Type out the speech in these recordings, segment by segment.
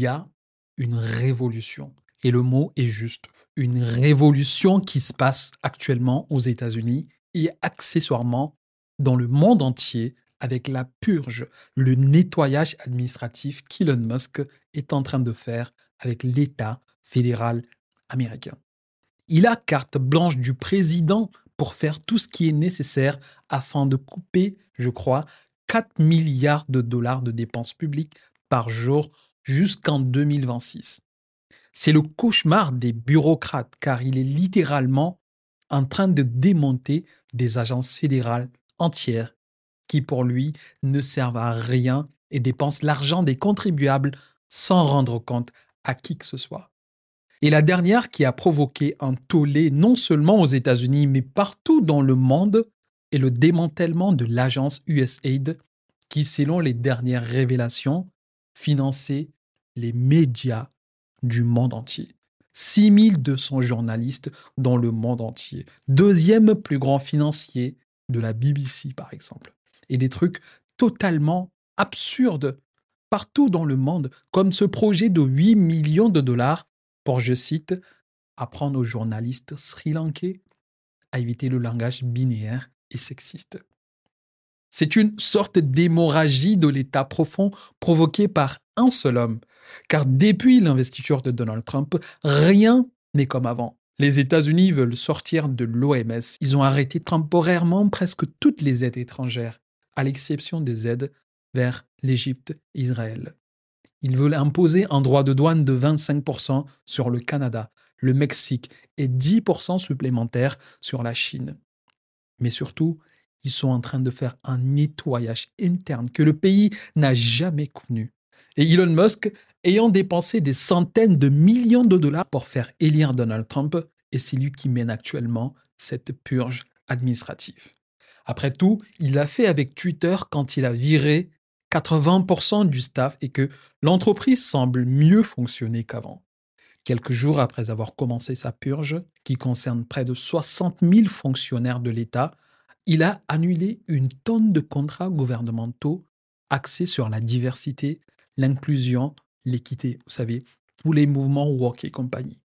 y a une révolution. Et le mot est juste. Une révolution qui se passe actuellement aux États-Unis et accessoirement dans le monde entier avec la purge, le nettoyage administratif qu'Elon Musk est en train de faire avec l'État fédéral américain. Il a carte blanche du président pour faire tout ce qui est nécessaire afin de couper, je crois, 4 milliards de dollars de dépenses publiques par jour jusqu'en 2026. C'est le cauchemar des bureaucrates car il est littéralement en train de démonter des agences fédérales entières qui pour lui ne servent à rien et dépensent l'argent des contribuables sans rendre compte à qui que ce soit. Et la dernière qui a provoqué un tollé non seulement aux États-Unis mais partout dans le monde est le démantèlement de l'agence USAID qui, selon les dernières révélations, finançait les médias du monde entier. 6200 journalistes dans le monde entier. Deuxième plus grand financier de la BBC, par exemple. Et des trucs totalement absurdes partout dans le monde, comme ce projet de 8 millions de dollars pour, je cite, apprendre aux journalistes sri-lankais à éviter le langage binaire et sexiste. C'est une sorte d'hémorragie de l'État profond provoquée par un seul homme. Car depuis l'investiture de Donald Trump, rien n'est comme avant. Les États-Unis veulent sortir de l'OMS. Ils ont arrêté temporairement presque toutes les aides étrangères, à l'exception des aides vers l'Égypte et Israël. Ils veulent imposer un droit de douane de 25% sur le Canada, le Mexique et 10% supplémentaires sur la Chine. Mais surtout, ils sont en train de faire un nettoyage interne que le pays n'a jamais connu. Et Elon Musk, ayant dépensé des centaines de millions de dollars pour faire élire Donald Trump, est celui qui mène actuellement cette purge administrative. Après tout, il l'a fait avec Twitter quand il a viré 80% du staff et que l'entreprise semble mieux fonctionner qu'avant. Quelques jours après avoir commencé sa purge, qui concerne près de 60 000 fonctionnaires de l'État, il a annulé une tonne de contrats gouvernementaux axés sur la diversité, l'inclusion, l'équité, vous savez, tous les mouvements woke et compagnie.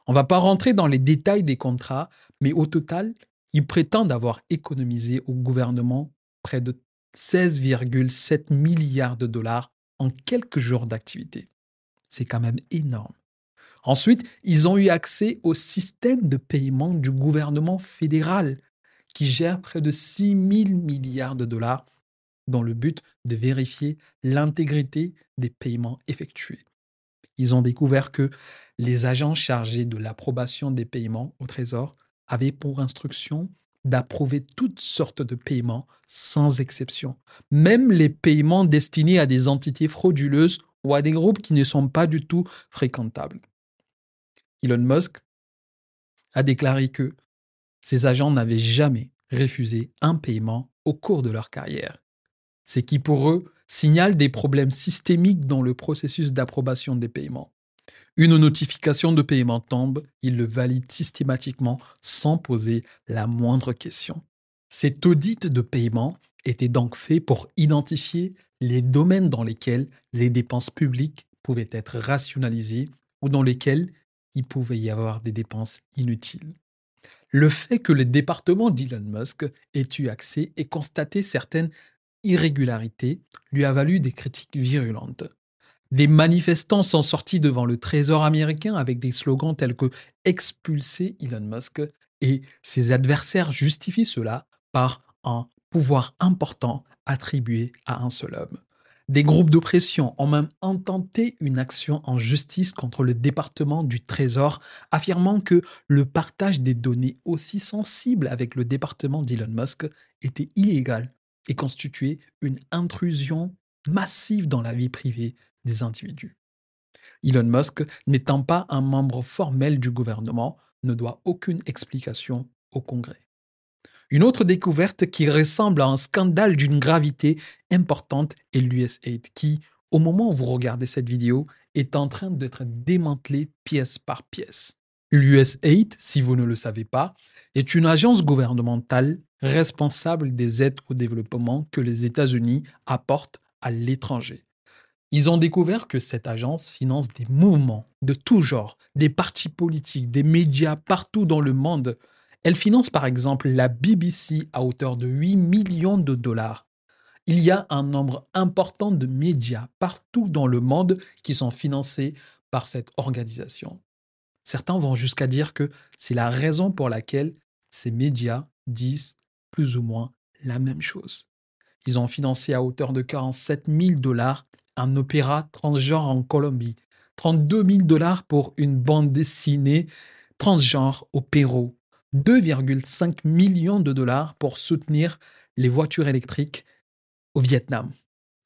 On ne va pas rentrer dans les détails des contrats, mais au total, ils prétendent avoir économisé au gouvernement près de 16,7 milliards de dollars en quelques jours d'activité. C'est quand même énorme. Ensuite, ils ont eu accès au système de paiement du gouvernement fédéral qui gère près de 6 000 milliards de dollars dans le but de vérifier l'intégrité des paiements effectués. Ils ont découvert que les agents chargés de l'approbation des paiements au Trésor avaient pour instruction d'approuver toutes sortes de paiements sans exception, même les paiements destinés à des entités frauduleuses ou à des groupes qui ne sont pas du tout fréquentables. Elon Musk a déclaré que ces agents n'avaient jamais refusé un paiement au cours de leur carrière. Ce qui pour eux signale des problèmes systémiques dans le processus d'approbation des paiements. Une notification de paiement tombe, ils le valident systématiquement sans poser la moindre question. Cet audit de paiement était donc fait pour identifier les domaines dans lesquels les dépenses publiques pouvaient être rationalisées ou dans lesquels il pouvait y avoir des dépenses inutiles. Le fait que le département d'Elon Musk ait eu accès et constaté certaines irrégularités lui a valu des critiques virulentes. Des manifestants sont sortis devant le Trésor américain avec des slogans tels que « expulser Elon Musk » et ses adversaires justifient cela par un pouvoir important attribué à un seul homme. Des groupes de pression ont même intenté une action en justice contre le département du Trésor, affirmant que le partage des données aussi sensibles avec le département d'Elon Musk était illégal et constituait une intrusion massive dans la vie privée des individus. Elon Musk, n'étant pas un membre formel du gouvernement, ne doit aucune explication au Congrès. Une autre découverte qui ressemble à un scandale d'une gravité importante est l'USAID qui, au moment où vous regardez cette vidéo, est en train d'être démantelée pièce par pièce. L'USAID, si vous ne le savez pas, est une agence gouvernementale responsable des aides au développement que les États-Unis apportent à l'étranger. Ils ont découvert que cette agence finance des mouvements de tout genre, des partis politiques, des médias partout dans le monde. Elle finance par exemple la BBC à hauteur de 8 millions de dollars. Il y a un nombre important de médias partout dans le monde qui sont financés par cette organisation. Certains vont jusqu'à dire que c'est la raison pour laquelle ces médias disent plus ou moins la même chose. Ils ont financé à hauteur de 47 000 dollars un opéra transgenre en Colombie, 32 000 dollars pour une bande dessinée transgenre au Pérou, 2,5 millions de dollars pour soutenir les voitures électriques au Vietnam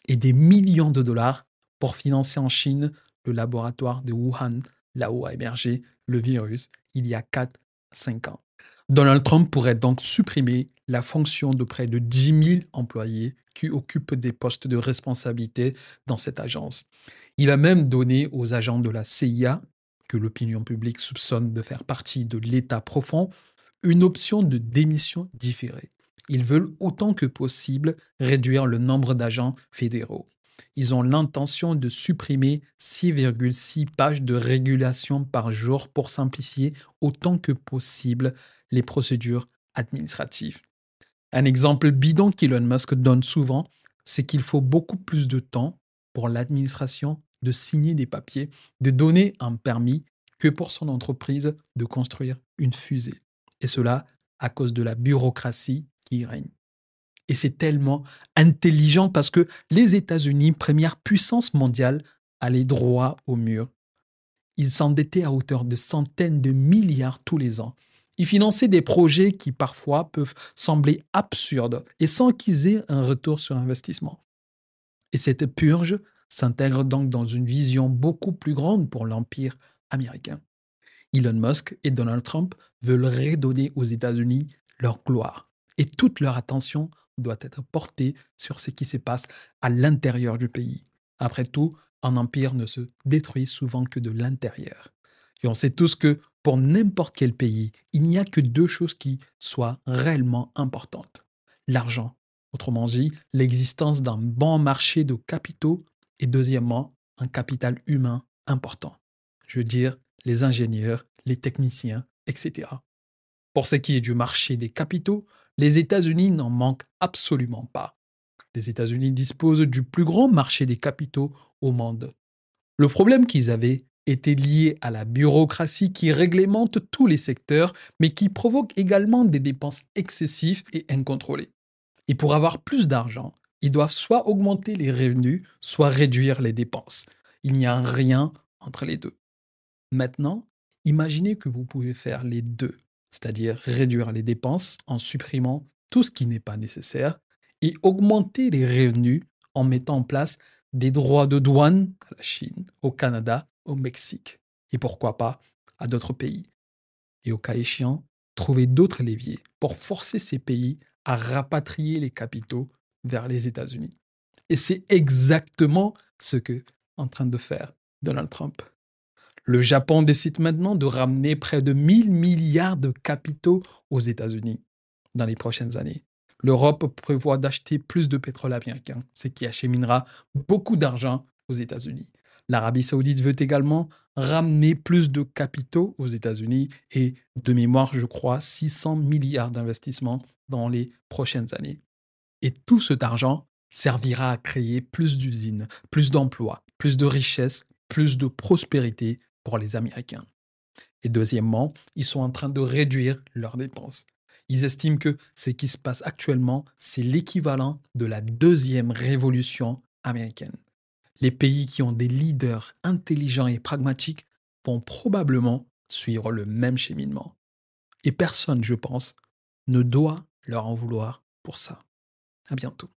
et des millions de dollars pour financer en Chine le laboratoire de Wuhan, là où a émergé le virus il y a 4 à 5 ans. Donald Trump pourrait donc supprimer la fonction de près de 10 000 employés qui occupent des postes de responsabilité dans cette agence. Il a même donné aux agents de la CIA, que l'opinion publique soupçonne de faire partie de l'État profond, une option de démission différée. Ils veulent autant que possible réduire le nombre d'agents fédéraux. Ils ont l'intention de supprimer 6,6 pages de régulation par jour pour simplifier autant que possible les procédures administratives. Un exemple bidon qu'Elon Musk donne souvent, c'est qu'il faut beaucoup plus de temps pour l'administration de signer des papiers, de donner un permis, que pour son entreprise de construire une fusée. Et cela à cause de la bureaucratie qui règne. Et c'est tellement intelligent parce que les États-Unis, première puissance mondiale, allaient droit au mur. Ils s'endettaient à hauteur de centaines de milliards tous les ans. Ils finançaient des projets qui parfois peuvent sembler absurdes et sans qu'ils aient un retour sur investissement. Et cette purge s'intègre donc dans une vision beaucoup plus grande pour l'empire américain. Elon Musk et Donald Trump veulent redonner aux États-Unis leur gloire. Et toute leur attention doit être portée sur ce qui se passe à l'intérieur du pays. Après tout, un empire ne se détruit souvent que de l'intérieur. Et on sait tous que pour n'importe quel pays, il n'y a que deux choses qui soient réellement importantes. L'argent, autrement dit, l'existence d'un bon marché de capitaux et deuxièmement, un capital humain important. Je veux dire, les ingénieurs, les techniciens, etc. Pour ce qui est du marché des capitaux, les États-Unis n'en manquent absolument pas. Les États-Unis disposent du plus grand marché des capitaux au monde. Le problème qu'ils avaient était lié à la bureaucratie qui réglemente tous les secteurs, mais qui provoque également des dépenses excessives et incontrôlées. Et pour avoir plus d'argent, ils doivent soit augmenter les revenus, soit réduire les dépenses. Il n'y a rien entre les deux. Maintenant, imaginez que vous pouvez faire les deux, c'est-à-dire réduire les dépenses en supprimant tout ce qui n'est pas nécessaire et augmenter les revenus en mettant en place des droits de douane à la Chine, au Canada, au Mexique et pourquoi pas à d'autres pays. Et au cas échéant, trouver d'autres leviers pour forcer ces pays à rapatrier les capitaux vers les États-Unis. Et c'est exactement ce qu'est en train de faire Donald Trump. Le Japon décide maintenant de ramener près de 1000 milliards de capitaux aux États-Unis dans les prochaines années. L'Europe prévoit d'acheter plus de pétrole américain, ce qui acheminera beaucoup d'argent aux États-Unis. L'Arabie saoudite veut également ramener plus de capitaux aux États-Unis et, de mémoire, je crois, 600 milliards d'investissements dans les prochaines années. Et tout cet argent servira à créer plus d'usines, plus d'emplois, plus de richesses, plus de prospérité pour les Américains. Et deuxièmement, ils sont en train de réduire leurs dépenses. Ils estiment que ce qui se passe actuellement, c'est l'équivalent de la deuxième révolution américaine. Les pays qui ont des leaders intelligents et pragmatiques vont probablement suivre le même cheminement. Et personne, je pense, ne doit leur en vouloir pour ça. À bientôt.